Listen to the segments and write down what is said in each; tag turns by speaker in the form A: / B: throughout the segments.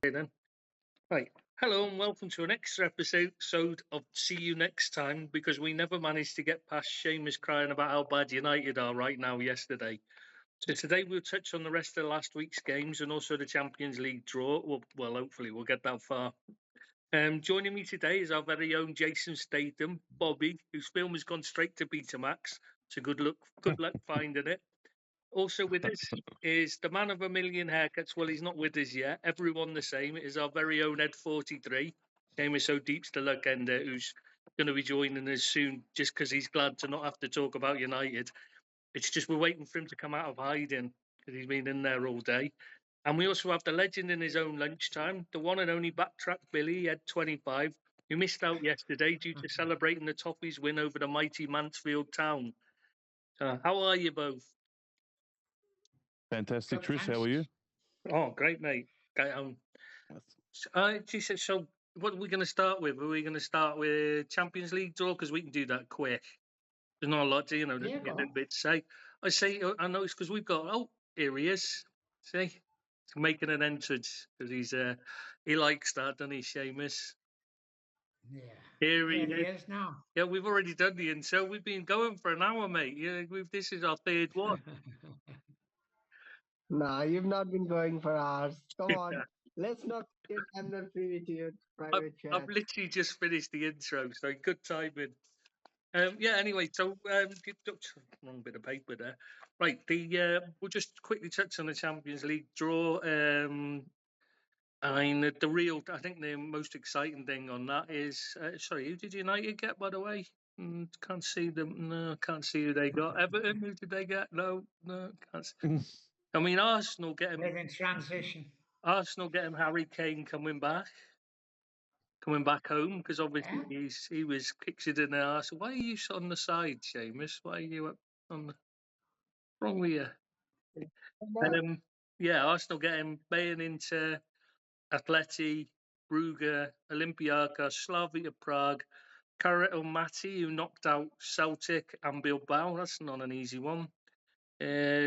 A: Okay then. Right. Hello and welcome to an extra episode of See You Next Time because we never managed to get past Seamus crying about how bad United are right now yesterday. So today we'll touch on the rest of last week's games and also the Champions League draw. Well, hopefully we'll get that far. Joining me today is our very own Jason Statham, Bobby, whose film has gone straight to Betamax. So good luck finding it. Also with us is the man of a million haircuts. Well, he's not with us yet. Everyone the same. It is our very own Ed 43. Name is so deep's the luck ender, who's going to be joining us soon just because he's glad to not have to talk about United. It's just we're waiting for him to come out of hiding because he's been in there all day. And we also have the legend in his own lunchtime, the one and only backtrack Billy, Ed 25, who missed out yesterday due to celebrating the Toffees' win over the mighty Mansfield Town. How are you both?
B: Fantastic,
C: Good,
B: Trish. How are you?
A: Oh, great, mate. Okay, so what are we going to start with? Are we going to start with Champions League draw? Because we can do that quick. There's not a lot to,
C: Yeah,
A: there's
C: go
A: a little
C: on.
A: bit to say. I noticed because we've got, here he is. See? He's making an entrance because he likes that, doesn't he, Seamus?
C: Yeah.
A: Here he
C: There he
A: is.
C: is now.
A: Yeah, we've already done the intro. We've been going for an hour, mate. Yeah, this is our third one.
D: Nah, you've not been going for hours. Come on, let's not get under privy to private chat.
A: I've literally just finished the intro, so good timing. Anyway, so wrong bit of paper there. Right, we'll just quickly touch on the Champions League draw. I mean, I think the most exciting thing on that is, sorry, who did United get, by the way? Can't see them. No, can't see who they got. Everton, who did they get? No, can't see. I mean, Arsenal
C: We're in transition.
A: Arsenal getting Harry Kane coming back home because obviously he was kicked in the arse. Why are you on the side, Seamus? Why are you up on the wrong with you? Arsenal getting Bayern into Atleti, Brugge, Olympiacos, Slavia Prague, Carret Mati, who knocked out Celtic and Bilbao. That's not an easy one.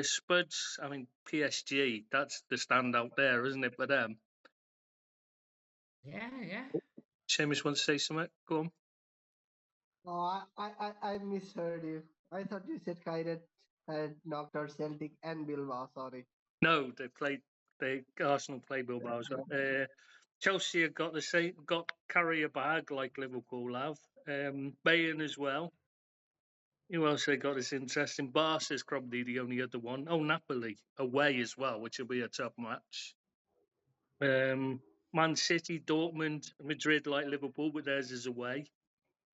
A: Spuds, I mean PSG. That's the standout there, isn't it? But
C: Yeah.
A: Seamus wants to say something. Go on.
D: Oh, I misheard you. I thought you said Kairat had knocked out Celtic and Bilbao. Sorry.
A: No, Arsenal play Bilbao. Chelsea have got carry a bag like Liverpool have. Bayern as well. Who else they got that's interesting? Barca's probably the only other one. Oh, Napoli away as well, which will be a tough match. Man City, Dortmund, Madrid like Liverpool, but theirs is away.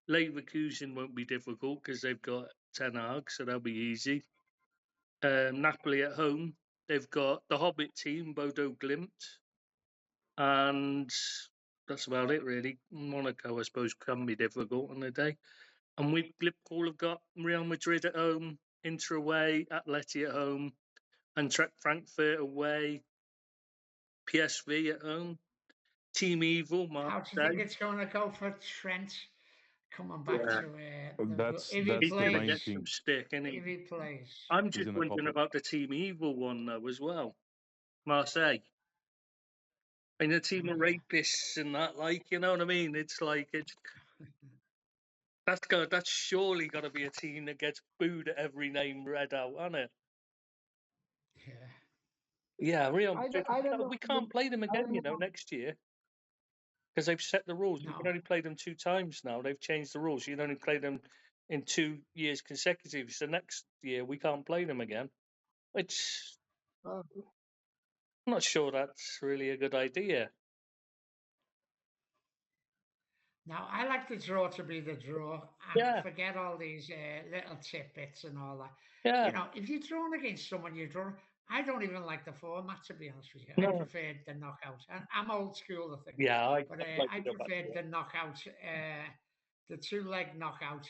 A: Leverkusen won't be difficult because they've got Ten Hag, so that'll be easy. Napoli at home, they've got the Hobbit team, Bodo Glimt, and that's about it really. Monaco, I suppose, can be difficult on the day. And Liverpool have got Real Madrid at home, Inter away, Atleti at home, and Frankfurt away, PSV at home. Team Evil,
C: How do you think it's going to go for Trent coming back to if he
A: he's going to
C: plays?
A: get some stick, isn't he?
C: If he plays.
A: I'm just wondering about the Team Evil one though as well. Marseille. And a team of rapists and that, like, you know what I mean? It's like that's surely got to be a team that gets booed at every name read out, hasn't it? Yeah, Real Madrid. We can't play them again, next year because they've set the rules. You can only play them 2 times now. They've changed the rules. You can only play them in 2 years consecutive. So next year we can't play them again. Which I'm not sure that's really a good idea.
C: Now, I like the draw to be the draw and forget all these little tidbits and all that.
A: Yeah.
C: If you're drawn against someone, you're drawn. I don't even like the format, to be honest with you. I preferred the knockout. And I'm old school, I think.
A: Yeah,
C: I preferred the knockout, the 2-leg knockout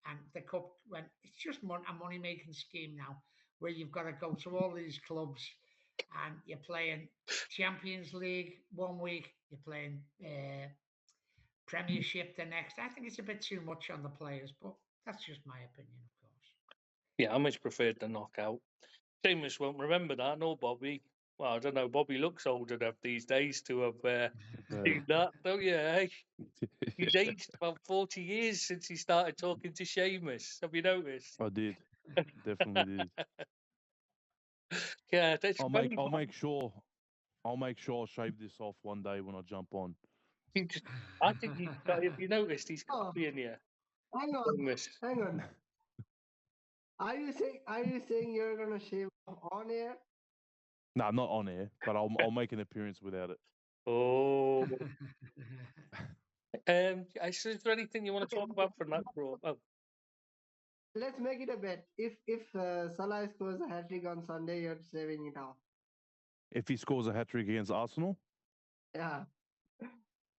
C: and the cup. When it's just a money-making scheme now, where you've got to go to all these clubs and you're playing Champions League one week, you're playing Premiership the next. I think it's a bit too much on the players, but that's just my opinion, of course.
A: Yeah, I much preferred the knockout. Seamus won't remember that, no, Bobby. Well, I don't know. Bobby looks old enough these days to have
B: Yeah.
A: seen that, don't you? Eh? He's
B: Yeah,
A: aged about 40 years since he started talking to Seamus. Have you noticed?
B: I did. Definitely did.
A: Yeah, that's funny.
B: I'll make sure I shave this off one day when I jump on.
A: I think he's got. If you noticed, he's
D: Oh,
A: copying you,
D: hang on,
A: Seamus.
D: hang on. Are you saying you're gonna shave off on air?
B: No, not on air, but I'll make an appearance without it.
A: Oh, is there anything you want to
D: Okay,
A: talk about from that, bro? Oh,
D: let's make it a bet. If Salah scores a hat trick on Sunday, you're shaving it off.
B: If he scores a hat trick against Arsenal,
D: Yeah.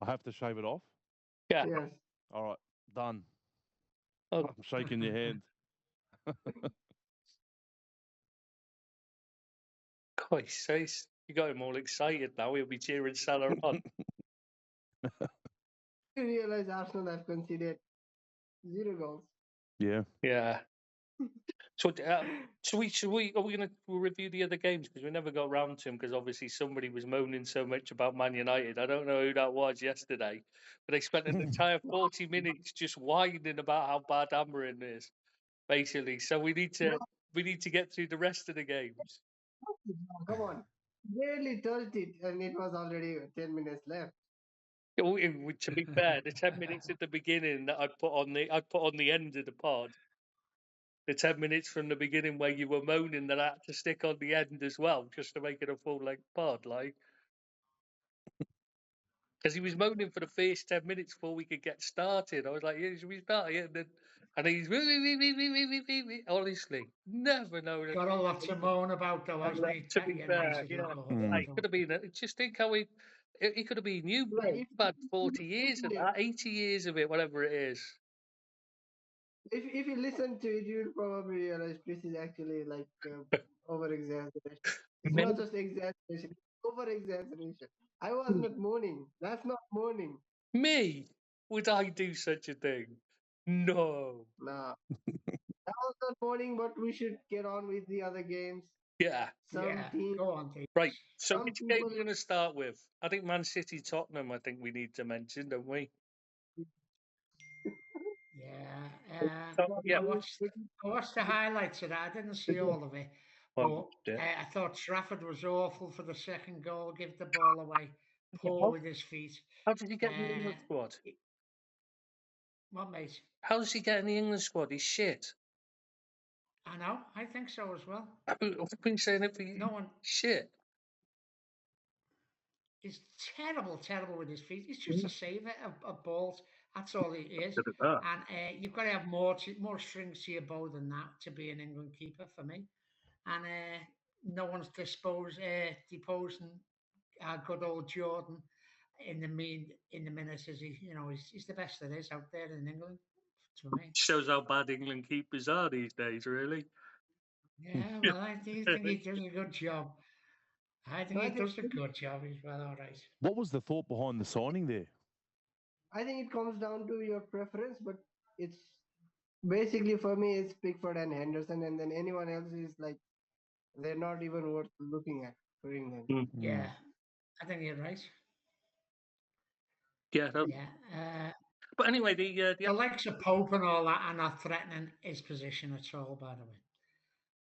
B: I have to shave it off.
A: yeah.
D: Yes.
B: All right, done.
A: Oh,
B: I'm shaking your hand.
A: Christ sakes. You got him all excited now. He'll be cheering Salah on.
D: You realize Arsenal have conceded 0 goals.
B: Yeah.
A: Yeah. So, are we going to review the other games? Because we never got round to them, because obviously somebody was moaning so much about Man United. I don't know who that was yesterday, but they spent an entire 40 minutes just whining about how bad Amarin is, basically. So we need to get through the rest of the games.
D: Come on. Barely touched it, and it was already 10 minutes left.
A: To be fair, the 10 minutes at the beginning that I'd put on the end of the pod, the 10 minutes from the beginning where you were moaning that I had to stick on the end as well, just to make it a full length pod, like, because he was moaning for the first 10 minutes before we could get started. I was like, yeah, should we start here? And he's honestly never known.
C: Got a lot to moan about, though, hasn't he?
A: To be
C: Yeah, nice
A: fair,
C: of you,
A: yeah,
C: Gordon.
A: he could have been. Just think how he could have been you, bro.
D: Like,
A: You've had 40 years of that, 80 years of it, whatever it is.
D: if you listen to it, you'll probably realize Chris is actually like over exaggeration. It's
A: Me?
D: not just exaggeration, it's over exaggeration. I was not mourning. That's not mourning.
A: Me? Would I do such a thing? No.
D: Nah. That was not mourning, but we should get on with the other games.
A: Yeah.
D: Some
C: Yeah,
D: team,
C: go on, Dave.
A: Right. So
D: some
A: which game
D: people.
A: are we going to start with? I think Man City Tottenham. I think we need to mention, don't we?
C: Yeah,
A: Yeah.
C: I watched the highlights of that. I didn't see all of it, but I thought Trafford was awful for the second goal. Give the ball away, poor with his feet.
A: How did he get in the England squad?
C: What, mate?
A: How does he get in the England squad? He's shit.
C: I know. I think so as well.
A: I've been saying it for
C: No one.
A: shit.
C: He's terrible, terrible with his feet. He's just a saver of balls. That's all he is. And you've got to have more strings to your bow than that to be an England keeper for me. And no one's deposing good old Jordan in the minutes as he's the best there is out there in England for me.
A: Shows how bad England keepers are these days, really.
C: Yeah, well, I do think he does a good job. I think he does a good job. He's well, all right.
B: What was the thought behind the signing there?
D: I think it comes down to your preference, but it's basically for me it's Pickford and Henderson, and then anyone else is like they're not even worth looking at for England.
C: Yeah, I think you're right.
A: Yeah.
C: Yeah.
A: But anyway, the
C: likes of Pope and all that are not threatening his position at all. By the way,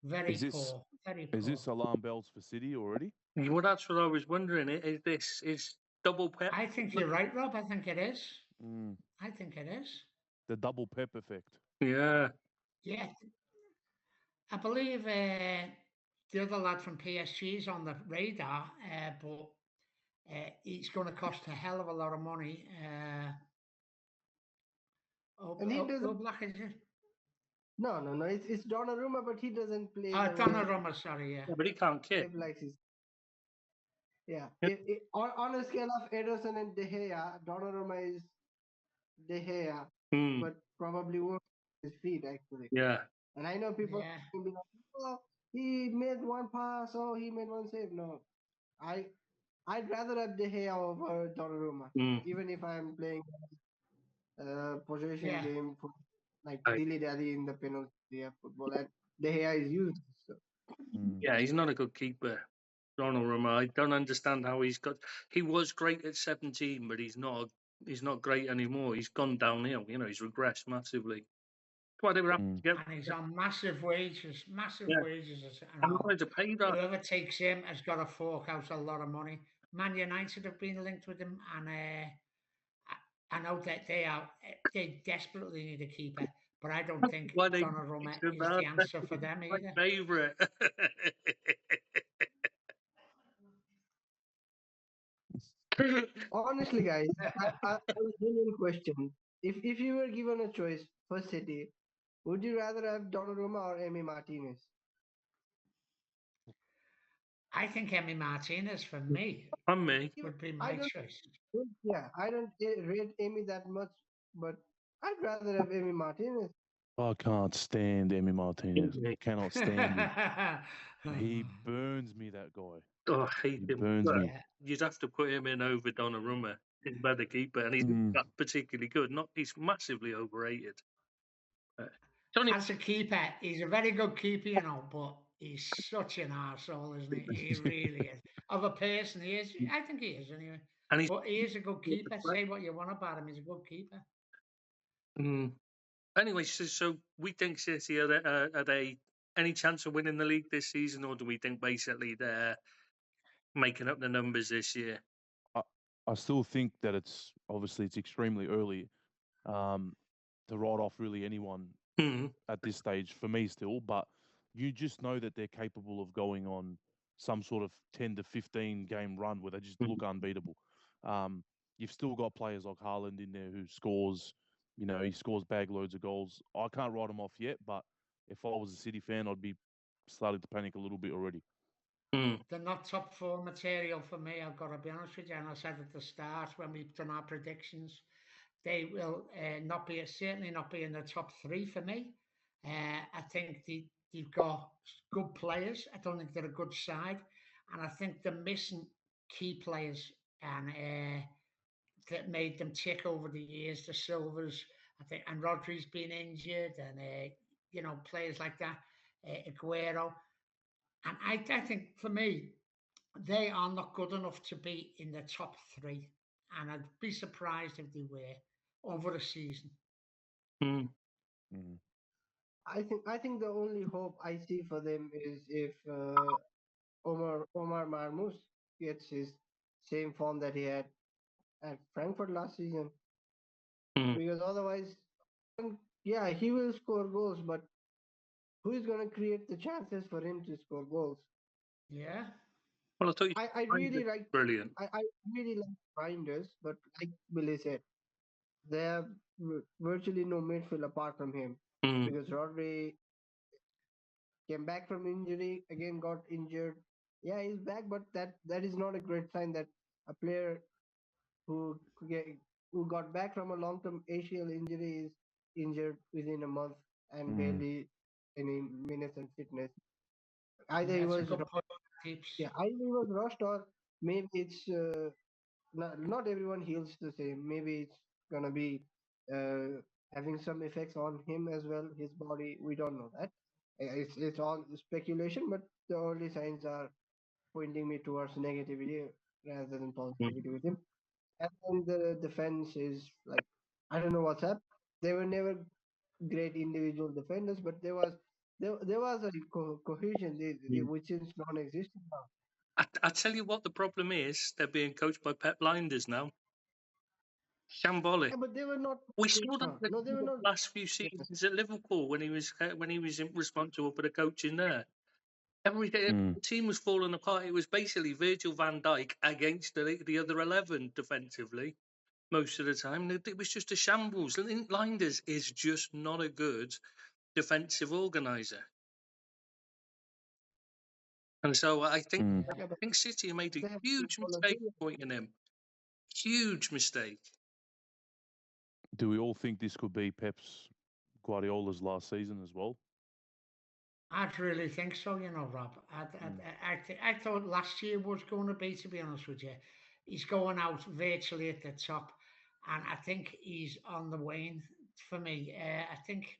C: very poor. Very poor.
B: Is this alarm bells for City already?
A: Well, that's what I was wondering. Is double pep?
C: I think you're right, Rob. I think it is.
B: Mm.
C: I think it is.
B: The double pep effect.
A: Yeah.
C: Yeah. I believe the other lad from PSG is on the radar, but it's going to cost a hell of a lot of money.
D: And he doesn't.
C: Black is it?
D: No. It's Donnarumma, but he doesn't play.
C: Donnarumma, sorry, yeah.
A: But he can't kick.
D: Yeah. On a scale of Ederson and De Gea, Donnarumma is De Gea, but probably worse his feet actually.
A: Yeah.
D: And I know people can be like, "Oh, he made one pass. Oh, he made one save." No, I'd rather have De Gea over Donnarumma, even if I'm playing possession game for like dilly dally in the penalty football, and De Gea is used. So.
A: Yeah, he's not a good keeper. Donnarumma. I don't understand how he's got. He was great at 17, but he's not. He's not great anymore. He's gone downhill. He's regressed massively. That's why they were having to get.
C: And he's on massive wages, massive
A: Yeah,
C: wages. And
A: I'm not going to pay that.
C: whoever takes him has got to fork out a lot of money. Man United have been linked with him, and I know that they desperately need a keeper, but I don't think
A: Why they
C: Donnarumma
A: so
C: is
A: bad?
C: the answer for them
A: My
C: either.
A: favourite.
D: Honestly, guys, I have a genuine question. If you were given a choice for City, would you rather have Donnarumma or Emi Martinez?
C: I think Emi Martinez, for me,
A: On me.
C: would be
D: I
C: my
D: don't.
C: choice.
D: Yeah, I don't rate Emi that much, but I'd rather have Emi Martinez.
B: I can't stand Emi Martinez.
A: Yeah.
B: Cannot stand him. He burns me, that guy.
A: Oh, I hate
B: He
A: him.
B: burns
A: But
B: me.
C: Yeah.
A: you'd have to put him in over Donnarumma. He's a better keeper, and he's
B: Mm.
A: not particularly good. Not he's massively overrated. It's only
C: As a keeper, he's a very good keeper, but he's such an arsehole, isn't he? He really is. Of a person, he is. I think he is, anyway.
A: and he's.
C: But he is a good keeper. Say what you want about him, he's a good keeper.
A: Mm. Anyway, so we think City are they any chance of winning the league this season, or do we think basically they're making up the numbers this year?
B: I, I still think that it's extremely early to write off really anyone
A: Mm.
B: at this stage for me still, but you just know that they're capable of going on some sort of 10 to 15 game run where they just look unbeatable. Um, you've still got players like Haaland in there who scores, he scores bag loads of goals. I can't write him off yet, but if I was a City fan, I'd be starting to panic a little bit already.
A: Mm.
C: They're not top four material for me, I've got to be honest with you. And I said at the start when we've done our predictions, they will certainly not be in the top three for me. I think they've got good players. I don't think they're a good side, and I think they're missing key players and that made them tick over the years. The Silvers, I think, and Rodri's been injured, and players like that, Aguero, and I think for me they are not good enough to be in the top three, and I'd be surprised if they were over a season.
A: Mm.
B: Mm.
D: I think the only hope I see for them is if Omar Marmoush gets his same form that he had at Frankfurt last season,
A: Mm.
D: because otherwise, yeah, he will score goals, but who is going to create the chances for him to score goals?
C: Yeah.
A: Well, I thought you
D: I really like
A: brilliant.
D: I really like Reinders, but like Billy said, there are virtually no midfield apart from him,
A: Mm.
D: because Rodri came back from injury, again got injured. Yeah, he's back, but that is not a great sign that a player who who got back from a long-term ACL injury is injured within a month and
B: Mm.
D: barely any minutes and fitness. Either he
C: That's a
D: was
C: good point, Keeps.
D: either he was rushed, or maybe it's not everyone heals the same. Maybe it's gonna be having some effects on him as well, his body. We don't know that. It's all speculation, but the early signs are pointing me towards negativity rather than
A: Mm.
D: positivity with him. And then the defense is like, I don't know what's up. They were never great individual defenders, but there was a cohesion
A: Mm.
D: which is non-existent now.
A: I tell you what, the problem is they're being coached by Pep Blinders now. Shambolic.
D: Yeah, but they were not.
A: We saw that
D: No, they were
A: the
D: not.
A: last few seasons at Liverpool when he was responsible for the coaching there. Every day
B: Mm.
A: the team was falling apart. It was basically Virgil van Dijk against the other 11 defensively most of the time. It was just a shambles. Linders is just not a good defensive organizer. And so I think
B: Mm.
D: Yeah, but
A: City made a
D: they have
A: huge mistake
D: volatility.
A: appointing him. Huge mistake.
B: Do we all think this could be Pep's Guardiola's last season as well?
C: I'd really think so, Rob.
B: Mm.
C: I thought last year was going to be, to be honest with you. He's going out virtually at the top, and I think he's on the wane for me. I think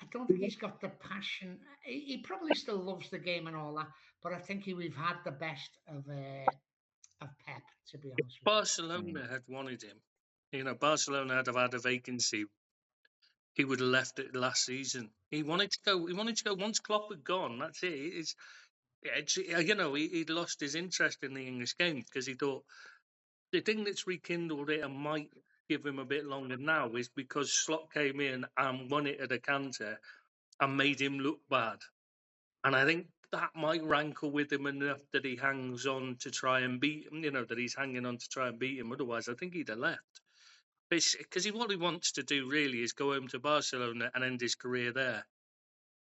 C: I don't think he's got the passion. He probably still loves the game and all that, but I think we've had the best of Pep, to be honest with you.
A: Barcelona had wanted him. Barcelona had have had a vacancy. He would have left it last season. He wanted to go. He wanted to go once Klopp had gone. That's it. He'd lost his interest in the English game because he thought the thing that's rekindled it and might give him a bit longer now is because Slot came in and won it at a canter and made him look bad. And I think that might rankle with him enough that he hangs on to try and beat him, that he's hanging on to try and beat him. Otherwise, I think he'd have left. Because what he wants to do really is go home to Barcelona and end his career there.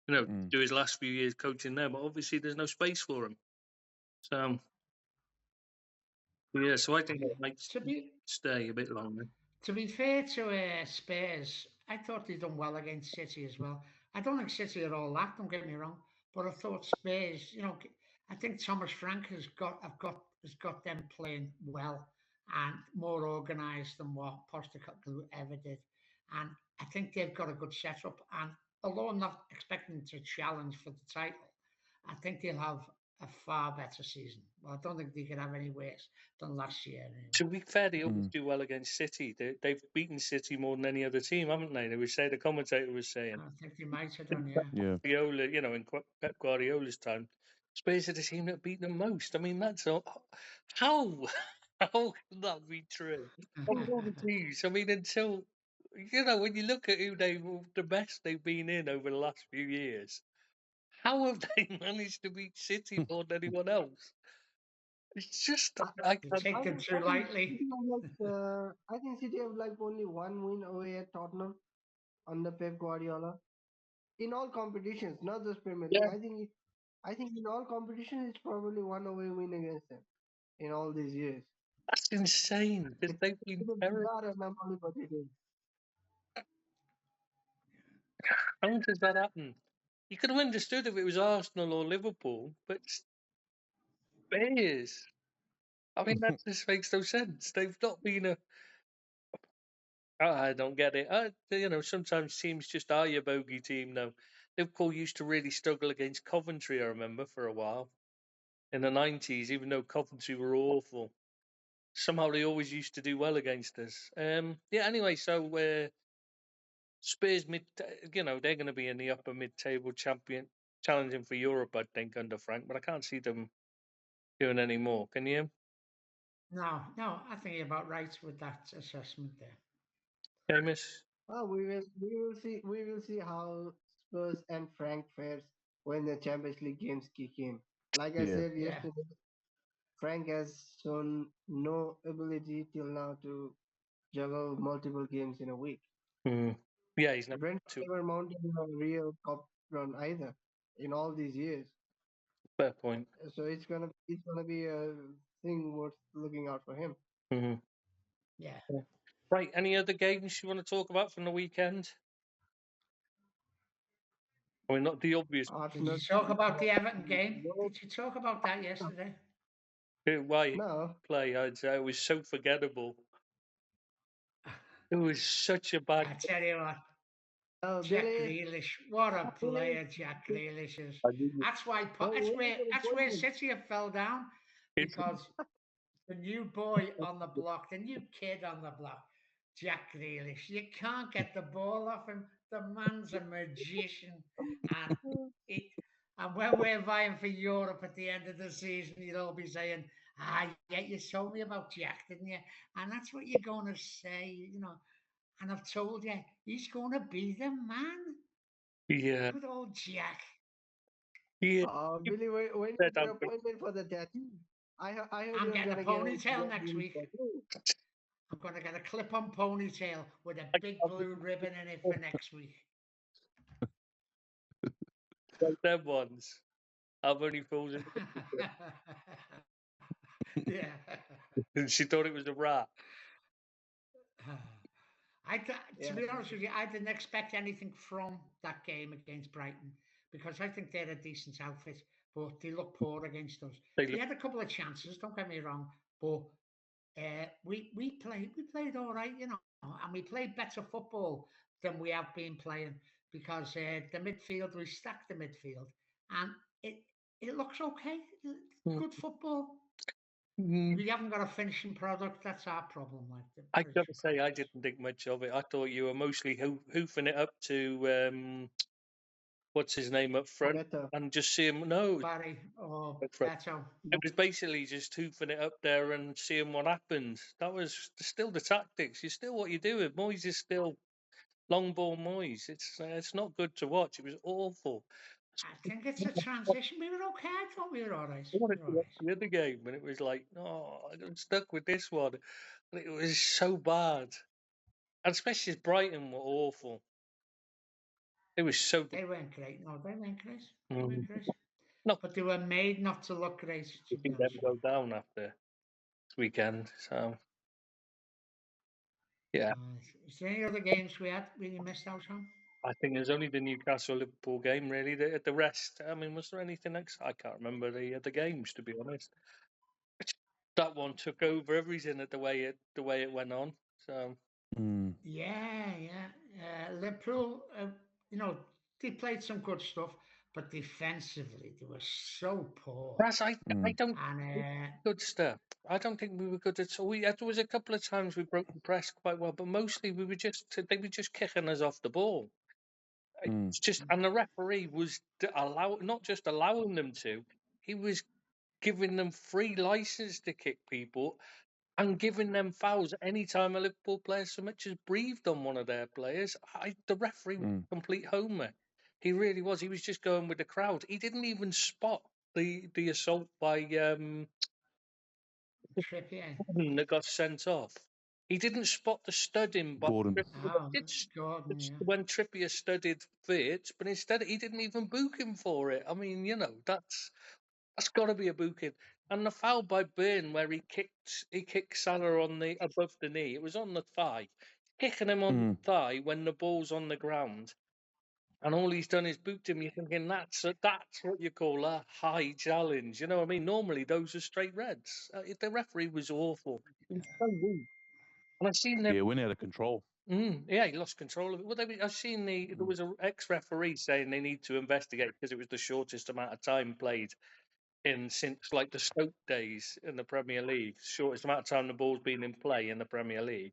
A: Do his last few years coaching there. But obviously, there's no space for him. So, yeah, so I think it might stay a bit longer.
C: To be fair to Spurs, I thought they done well against City as well. I don't think City are all that. Don't get me wrong, but I thought Spurs. I think Thomas Frank has got them playing well and more organised than what Postecoglou ever did. And I think they've got a good setup. And although I'm not expecting to challenge for the title, I think they'll have a far better season. Well, I don't think they could have any worse than last year. Anyway.
A: To be fair, they always do well against City. They've beaten City more than any other team, haven't they? The commentator was saying.
C: I think they might have done, yeah.
A: Guardiola, in Pep Guardiola's time, Spurs are the team that beat them most. I mean, that's all. How can that be true? Of all the teams, I mean, until when you look at who the best they've been in over the last few years, how have they managed to beat City more than anyone else? It's just I
C: You take them too lightly.
D: I think City have only one win away at Tottenham under Pep Guardiola in all competitions, not just Premier League.
A: Yeah.
D: I think in all competitions, it's probably one away win against them in all these years.
A: That's insane because they've been terrible. How does that happen? You could have understood if it was Arsenal or Liverpool, but Spurs. I mean, that just makes no sense. They've not been a. I don't get it. Sometimes teams just are your bogey team now. Liverpool used to really struggle against Coventry, I remember, for a while. In the 90s, even though Coventry were awful. Somehow they always used to do well against us. Anyway, so Spurs, they're going to be in the upper mid-table challenging for Europe, I think, under Frank, but I can't see them doing any more. Can you?
C: No, I think you're about right with that assessment there.
A: Famous.
D: We will see how Spurs and Frank fares when the Champions League games kick in. Like I said yesterday, Frank has shown no ability till now to juggle multiple games in a week.
A: Yeah, he's never
D: mounted a real cup run either in all these years.
A: Fair point.
D: So it's gonna be a thing worth looking out for him.
A: Mm-hmm.
C: Yeah.
A: Right. Any other games you want to talk about from the weekend? I mean, not the obvious.
C: Did you talk about the Everton game? Did you talk about that yesterday?
A: Why
D: no.
A: Play? I'd say it was so forgettable. It was such a bad.
C: I tell you what. Jack Grealish, what a player Jack Grealish is. That's why. That's where City have fell down because the new boy on the block, the new kid on the block, Jack Grealish. You can't get the ball off him. The man's a magician, and when we're vying for Europe at the end of the season, you'll all be saying, yeah, you told me about Jack, didn't you? And that's what you're going to say, And I've told you, he's going to be the man.
A: Yeah.
C: Good old Jack.
D: Yeah. Billy, when is your appointment for the tattoo?
C: I'm getting a ponytail next week. I'm going to get a clip-on ponytail with a big blue ribbon in it for next week.
A: Like them ones. I've only fallen.
C: Yeah.
A: And she thought it was a rat.
C: To be honest with you, I didn't expect anything from that game against Brighton because I think they're a decent outfit, but they look poor against us. They had a couple of chances, don't get me wrong, but we played all right, and we played better football than we have been playing because the midfield, we stacked the midfield, and it looks okay. Good football.
A: Mm.
C: We haven't got a finishing product. That's our problem. Like
A: I got to say, I didn't think much of it. I thought you were mostly hoofing it up to what's his name up front,
D: Better.
A: and just see him. No,
C: Barry or
A: up front.
C: Beto.
A: It was basically just hoofing it up there and seeing what happened. That was still the tactics. You're still what you're doing. Moyes is still long ball Moyes. It's not good to watch. It was awful.
C: I think it's a transition. We were okay. I thought we were all right.
A: I wanted to watch the other game, and it was like, no, I got stuck with this one. It was so bad, and especially as Brighton were awful. It was so.
C: They weren't great. No, they weren't great. They
A: Mm.
C: weren't great.
A: No,
C: But they were made not to look great, to
A: I
C: be
A: think them
C: honest.
A: go down after this weekend. So yeah,
C: Is there any other games we had really missed out on?
A: I think there's only the Newcastle Liverpool game really. The rest, I mean, was there anything else? I can't remember the games, to be honest. That one took over everything at the way it went on. So
C: Yeah. Liverpool, they played some good stuff, but defensively they were so poor.
A: Raz, I don't
C: And
A: good stuff. I don't think we were good at all. There was a couple of times we broke the press quite well, but mostly they were just kicking us off the ball. It's just, and the referee was not just allowing them to, he was giving them free license to kick people and giving them fouls any time a Liverpool player so much as breathed on one of their players. The referee was a complete homer. He really was. He was just going with the crowd. He didn't even spot the assault by
C: Trippier.
A: Gordon that got sent off. He didn't spot the studding by
B: Gordon.
A: Trippier.
C: Oh, Gordon, yeah.
A: When Trippier studied Fitz, but instead he didn't even book him for it. I mean, that's got to be a booking. And the foul by Byrne where he kicked Salah on the above the knee. It was on the thigh, kicking him on the thigh when the ball's on the ground, and all he's done is booked him. You're thinking that's what you call a high challenge. You know what I mean? Normally those are straight reds. The referee was awful. He was so weak. And I've seen them.
B: Yeah, went out of control.
A: Yeah, he lost control of it. Well, I've seen there was an ex-referee saying they need to investigate because it was the shortest amount of time played in since like the Stoke days in the Premier League. Shortest amount of time the ball's been in play in the Premier League.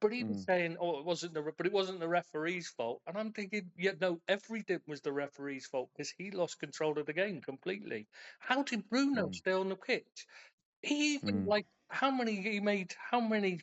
A: But he was saying, "Oh, it wasn't the referee's fault." And I'm thinking, yeah, no, everything was the referee's fault because he lost control of the game completely. How did Bruno stay on the pitch? He even like he made how many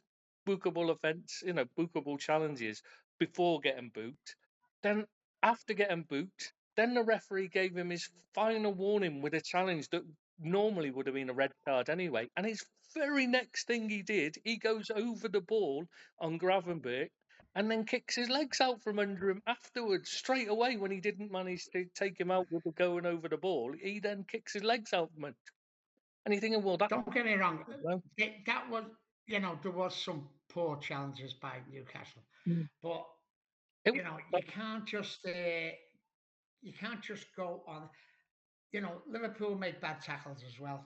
A: bookable challenges before getting booked. Then after getting booked, then the referee gave him his final warning with a challenge that normally would have been a red card anyway. And his very next thing he did, he goes over the ball on Gravenberch and then kicks his legs out from under him afterwards, straight away when he didn't manage to take him out with the going over the ball. He then kicks his legs out from under. And you're thinking, well, that
C: Don't get me wrong.
A: well,
C: That was, there was some poor challenges by Newcastle, but
A: it
C: you can't just go on. Liverpool made bad tackles as well.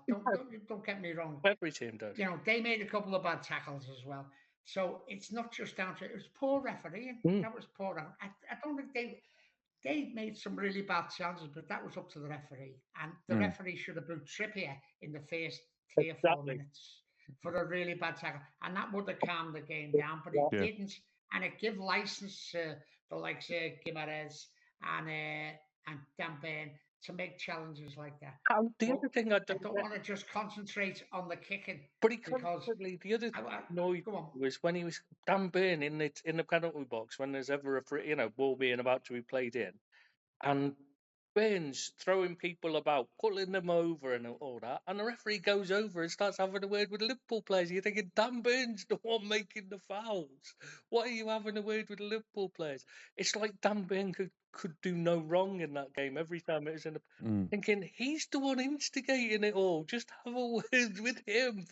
C: Don't get me wrong.
A: every team does.
C: They made a couple of bad tackles as well. So it's not just down to it was poor refereeing. That was poor. I don't think they made some really bad challenges, but that was up to the referee. And the referee should have booked Trippier in the first 3 or 4
A: Exactly.
C: minutes for a really bad tackle. And that would have calmed the game down, but it didn't. And it gave license to the likes of Gimares and Dan Burn to make challenges like that.
A: The other thing I
C: I
A: don't
C: don't want to just concentrate on the kicking.
A: but he
C: because
A: constantly the other thing
C: I-
A: that annoyed
C: go
A: me
C: on.
A: was when he was Dan Burn in the penalty box when there's ever a free, ball being about to be played in, and Burns throwing people about, pulling them over and all that, and the referee goes over and starts having a word with the Liverpool players. You're thinking Dan Burns the one making the fouls. Why are you having a word with the Liverpool players? It's like Dan Burn could do no wrong in that game every time it was in the thinking he's the one instigating it all. Just have a word with him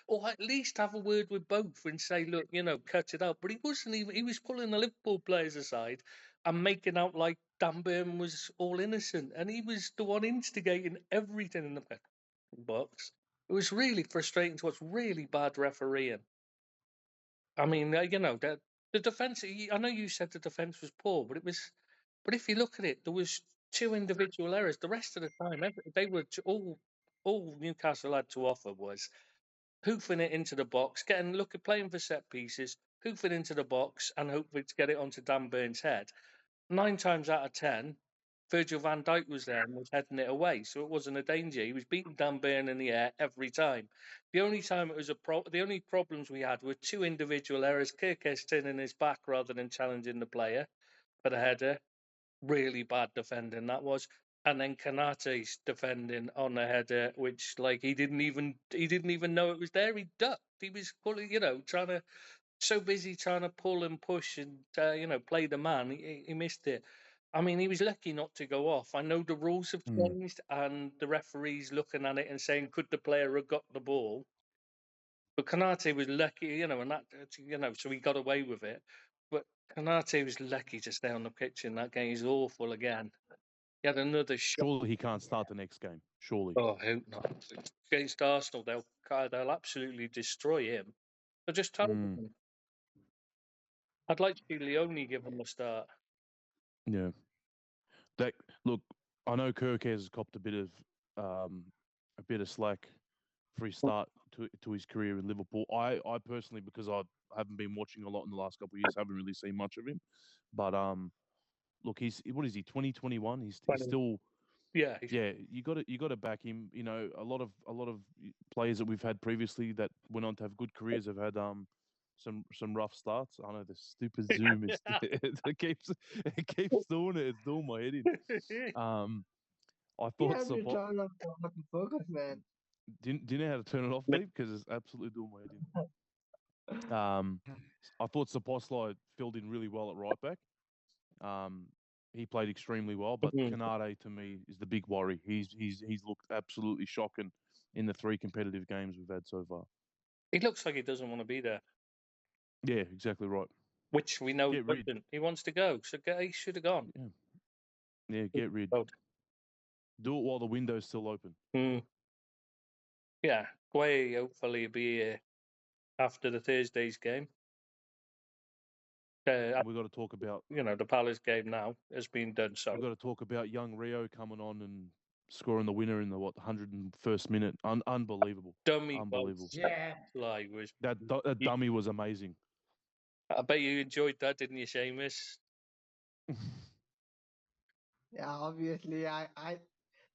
A: or at least have a word with both and say, look, cut it out. But he wasn't even. He was pulling the Liverpool players aside and making out like Dan Burn was all innocent, and he was the one instigating everything in the box. It was really frustrating to watch. Really bad refereeing. I mean, the defense. I know you said the defense was poor, but it was But if you look at it, there was 2 individual errors. The rest of the time, they were all Newcastle had to offer was hoofing it into the box, playing for set pieces, hoofing into the box, and hoping to get it onto Dan Burns' head. 9 times out of 10, Virgil van Dijk was there and was heading it away, so it wasn't a danger. He was beating Dan Burn in the air every time. The only time it was the only problems we had were 2 individual errors. Kirkes turning his back rather than challenging the player for the header. Really bad defending that was. And then Kanate's defending on the header, which like he didn't even know it was there. He ducked. He was pulling, so busy trying to pull and push and play the man. He missed it. I mean, he was lucky not to go off. I know the rules have changed, and the referee's looking at it and saying, "Could the player have got the ball?" But Kanate was lucky, and so he got away with it. But Kanate was lucky to stay on the pitch in that game. He's awful again. He had another shot.
B: Surely he can't start the next game. Surely.
A: Oh, I hope not. Against Arsenal, they'll absolutely destroy him. They'll just tell him. I'd like to see Leone give him a start.
B: Yeah. Look, I know Kirk has copped a bit of slack for his start to his career in Liverpool. I personally, because I haven't been watching a lot in the last couple of years, haven't really seen much of him. But look, what is he? 2021. He's still.
A: Yeah.
B: Yeah, you got to back him. A lot of players that we've had previously that went on to have good careers have had some rough starts. I know the stupid Zoom is it keeps doing it. It's doing my head in. I
D: You
B: thought
D: have to turn off the focus, man.
B: Do you know how to turn it off, Lee? Because it's absolutely doing my head in. I thought Szoboszlai filled in really well at right back. He played extremely well, but Kanate to me is the big worry. He's looked absolutely shocking in the 3 competitive games we've had so far.
A: He looks like he doesn't want to be there.
B: Yeah, exactly right.
A: Which we know he doesn't. He wants to go, so he should have gone.
B: Yeah, get rid. Do it while the window's still open.
A: Yeah, Guay hopefully will be here after the Thursday's game.
B: We've got to talk about
A: the Palace game now has been done. So
B: we've got to talk about young Rio coming on and scoring the winner in the 101st minute. Unbelievable.
A: Dummy,
B: unbelievable. That dummy was amazing.
A: I bet you enjoyed that, didn't you, Seamus?
D: Yeah, obviously, I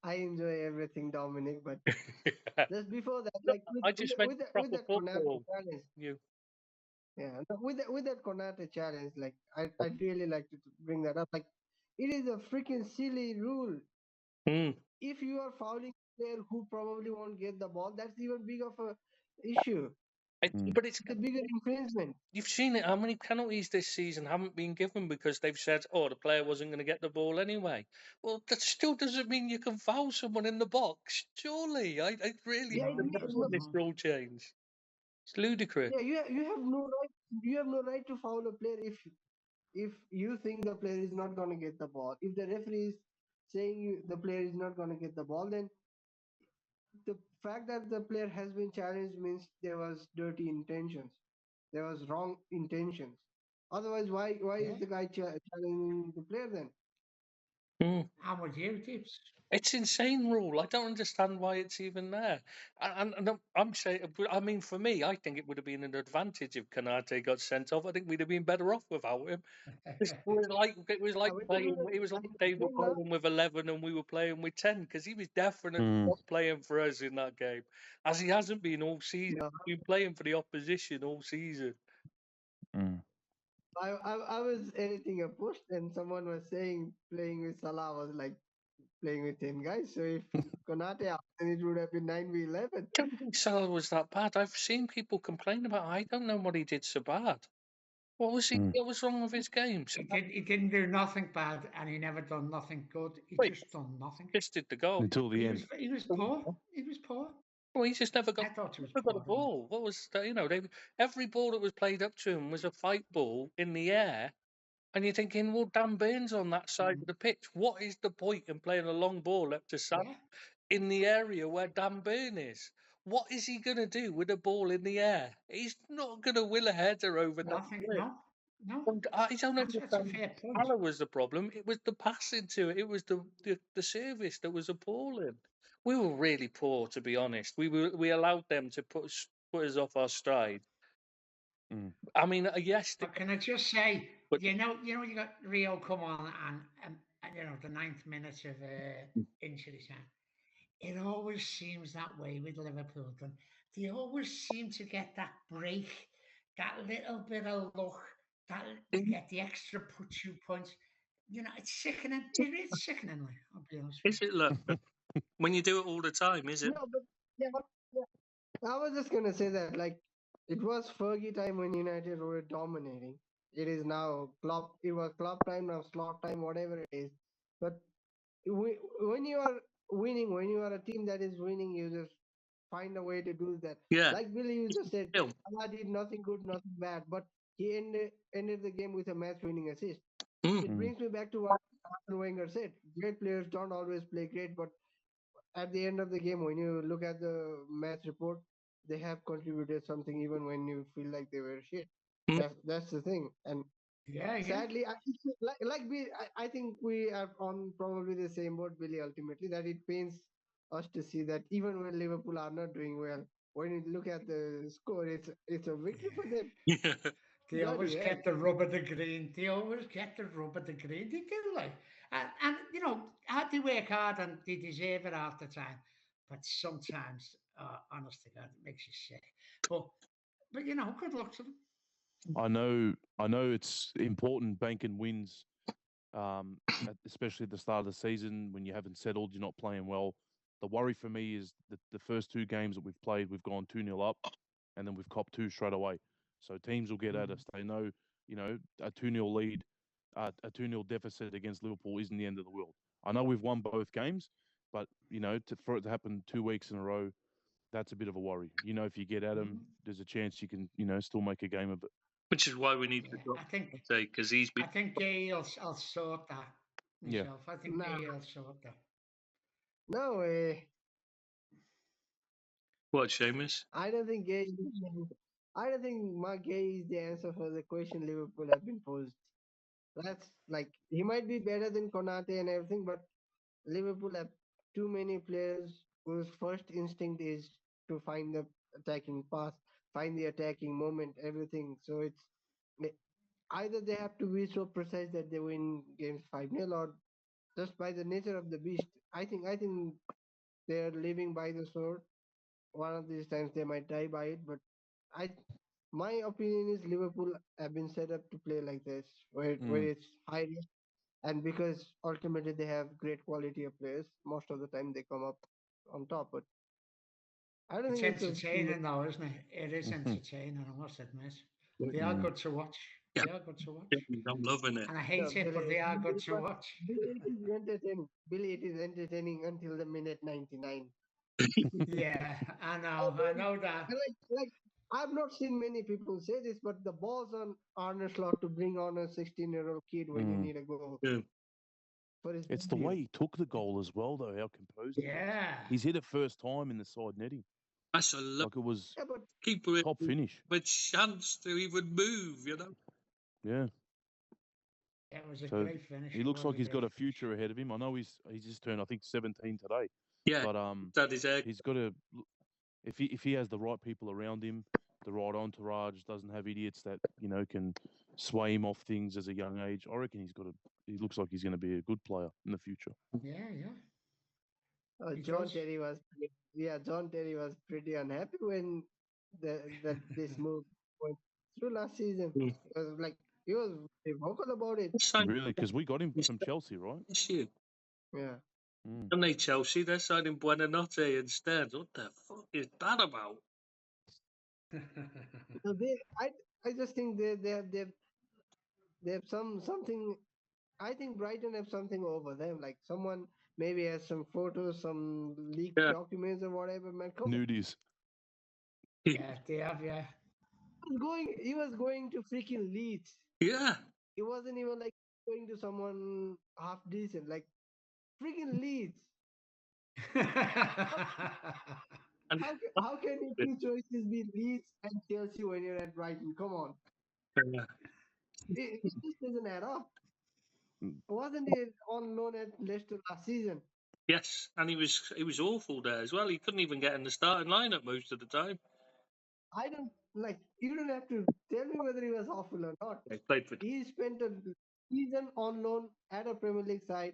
D: enjoy everything, Dominic. But just before that, like with that Konate challenge, with that Konate challenge, like I'd really like to bring that up. Like, it is a freaking silly rule. If you are fouling a player who probably won't get the ball, that's even big of a issue.
A: But it's
D: a bigger infringement.
A: You've seen it. How many penalties this season haven't been given because they've said, "Oh, the player wasn't going to get the ball anyway." Well, that still doesn't mean you can foul someone in the box. Surely, I really this rule change. It's ludicrous.
D: Yeah, you have no right. You have no right to foul a player if you think the player is not going to get the ball. If the referee is saying the player is not going to get the ball, then the fact that the player has been challenged means there was dirty intentions. There was wrong intentions. Otherwise, why is the guy challenging the player then?
C: How would you tips?
A: It's insane rule. I don't understand why it's even there. And I'm saying, I mean, for me, I think it would have been an advantage if Kanate got sent off. I think we'd have been better off without him. It was like playing. It was like they were playing with 11 and we were playing with 10 because he was definitely not playing for us in that game, as he hasn't been all season. No. He's been playing for the opposition all season.
D: I was editing a post and someone was saying playing with Salah was like playing with 10 guys. So if Konate out, then it would have been 9v11.
A: I don't think Salah was that bad. I've seen people complain about. I don't know what he did so bad. What was he? What was wrong with his games?
C: He didn't do nothing bad, and he never done nothing good. He just done nothing.
A: Just did the goal
B: until the end.
C: He was poor. He was poor.
A: Well, he just never got.
C: I thought he was
A: never got a ball. What was that? Every ball that was played up to him was a fight ball in the air, and you're thinking, well, Dan Burns on that side of the pitch. What is the point in playing a long ball up to Sam in the area where Dan Burn is? What is he going to do with a ball in the air? He's not going to win a header over
C: nothing.
A: that.
C: No. No,
A: And I don't
C: that's a
A: understand.
C: fair point.
A: Salah was the problem. It was the passing to it. It was the service that was appalling. We were really poor, to be honest. We allowed them to put us off our stride.
B: Mm.
A: I mean, yes,
C: But can I just say,
A: but
C: you got Rio come on and the 9th minute of injury time. It always seems that way with Liverpool. They always seem to get that break, that little bit of luck, that to get the extra 2 points. It's sickening. It is sickening. I'll be honest with
A: is it look when you do it all the time? Is it?
D: No, but yeah, I was just gonna say that like it was Fergie time when United were dominating. It is now Klopp. It was Klopp time now, slot time, whatever it is. But when you are winning, when you are a team that is winning, you just find a way to do that.
A: Yeah.
D: Like Billy, you just said,
A: Still.
D: Salah did nothing good, nothing bad, but he ended the game with a match-winning assist.
A: Mm.
D: It
B: Mm.
D: brings me back to what Arsene Wenger said: great players don't always play great, but at the end of the game, when you look at the match report, they have contributed something even when you feel like they were shit.
A: Mm.
D: That's the thing. And
C: you. Yeah, yeah.
D: sadly, I think we are on probably the same boat, Billy. Ultimately, that it pains us to see that even when Liverpool are not doing well, when you look at the score, it's a victory for them.
A: Yeah.
C: They
D: Bloody
C: always
D: hell!
C: get the rub of the green. They always get the rub of the green. They do like, and they work hard and they deserve it half the time. But sometimes, honest to God, it makes you sick. But good luck to them.
B: I know it's important banking wins, especially at the start of the season when you haven't settled, you're not playing well. The worry for me is that the first two games that we've played, we've gone 2-0 up and then we've copped two straight away. So teams will get at us. They know, a 2-0 lead, a 2-0 deficit against Liverpool isn't the end of the world. I know we've won both games, but, for it to happen 2 weeks in a row, that's a bit of a worry. If you get at him, there's a chance you can, still make a game of it.
A: Which is why we need to
C: Yeah,
A: drop
C: I think
A: because he's been.
C: I think Gay will sort that
B: Yeah.
C: myself. I think
D: Nah,
C: Gay will sort that.
D: no way.
A: What, Seamus?
D: I don't think Gay. I don't think Mark Gay is the answer for the question Liverpool have been posed. That's like he might be better than Konate and everything, but Liverpool have too many players whose first instinct is to find the attacking pass, find the attacking moment, everything. So eh, either they have to be so precise that they win games 5-0, or just by the nature of the beast. I think they're living by the sword. One of these times they might die by it, but I my opinion is Liverpool have been set up to play like this, where
B: Mm.
D: it's high risk, and because ultimately they have great quality of players, most of the time they come up on top. But I don't
C: It's
D: think it's a
C: entertaining though, isn't it? It is entertaining, I must admit. They are
B: Mm.
C: good to watch.
A: Yeah,
C: They are good to watch.
A: I'm loving it.
C: And I hate it, but
D: Billy.
C: they are good to watch.
D: Billy, it is entertaining. Billy, it is entertaining until the minute 99.
C: Yeah, I
D: I
C: know. I
D: mean,
C: know that.
D: like I've not seen many people say this, but the balls on Arne Slot to bring on a 16-year-old kid when you
B: Mm.
D: need a goal
A: Yeah.
D: for his
B: It's the
D: debut.
B: way he took the goal as well, though, how composed he was.
C: Yeah.
B: He's hit it first time in the side netting.
A: That's a love
B: Like it was
D: Yeah, but
A: keeper
B: top finish.
A: with chance to even move.
B: Yeah.
C: It was a
B: So
C: great finish.
B: he
C: It
B: looks
C: was
B: like
C: a
B: he's got
C: great
B: a
C: finish.
B: future ahead of him. I know he's just turned, I think, 17 today.
A: Yeah,
B: But
A: that is a
B: he's got to, if he has the right people around him, the right entourage, doesn't have idiots that can sway him off things as a young age. I reckon he's got a. He looks like he's going to be a good player in the future.
C: Yeah, yeah. He
D: John
C: does.
D: Terry was John Terry was pretty unhappy when this move went through last season.
A: Mm.
D: He was very vocal about it.
A: sign
B: Really, because we got him from Chelsea, right?
A: this year.
D: Yeah.
B: Mm.
A: And they Chelsea, they're signing Buonanotte instead. What the fuck is that about?
D: So I just think they have something. I think Brighton have something over them. Like someone maybe has some photos, some leaked
A: Yeah.
D: documents or whatever. Man, come on.
B: Nudies.
C: Yeah, they have, yeah.
D: He was going to freaking Leeds.
A: Yeah.
D: It wasn't even like going to someone half decent. Like freaking Leeds.
A: And
D: How can your two choices be Leeds and Chelsea when you're at Brighton? Come on.
A: yeah.
D: It just doesn't add up.
B: Mm.
D: Wasn't he on loan at Leicester last season?
A: Yes, and he was awful there as well. He couldn't even get in the starting lineup most of the time.
D: I don't like. You don't have to tell me whether he was awful or not.
A: He played for.
D: He spent a season on loan at a Premier League side,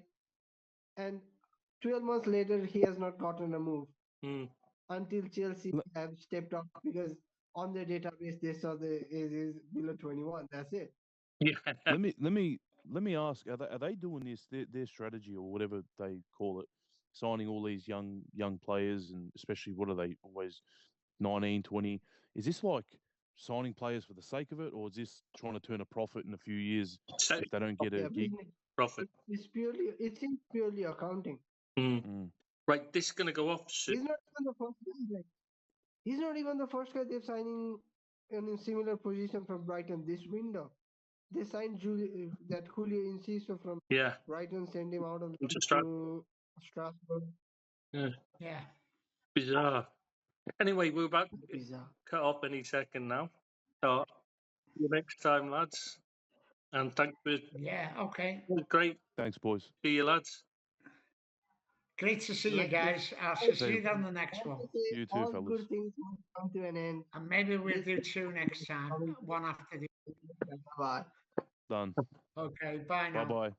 D: and 12 months later, he has not gotten a move
A: Mm.
D: until Chelsea
B: Le-
D: have stepped up because on their database they saw the age is below 21. That's it.
A: Yeah,
B: Let me ask: are they doing this their strategy or whatever they call it, signing all these young players and especially what are they always 19, 20? Is this like signing players for the sake of it, or is this trying to turn a profit in a few years
A: so,
B: if they don't get
D: Yeah,
B: a gig?
D: business.
A: profit.
D: It's purely accounting.
A: Mm.
B: Mm.
A: Right, this is going to go off soon.
D: He's not even the first guy. Like, he's not even the first guy they're signing in a similar position from Brighton this window. They signed that Julio Enciso from
A: Yeah,
D: Brighton, sent him out of
A: into
D: to Strasbourg.
A: Yeah,
C: Yeah.
A: bizarre. Anyway, we're about to
D: Bizarre.
A: cut off any second now. So, see you next time, lads. And thanks for
C: Yeah. Okay.
A: great.
B: Thanks, boys.
A: See you, lads.
C: Great to see you
D: Like this.
C: guys. I'll
B: See
C: see
B: you.
C: you on the next
D: Like
C: one.
D: I say,
B: You too,
D: all
B: fellas.
D: good things must come to an end.
C: And maybe we'll
D: This
C: do
D: is
C: two next time,
D: coming.
C: one after the
D: Bye.
B: Done.
C: Okay, bye
B: Bye
C: now.
B: bye.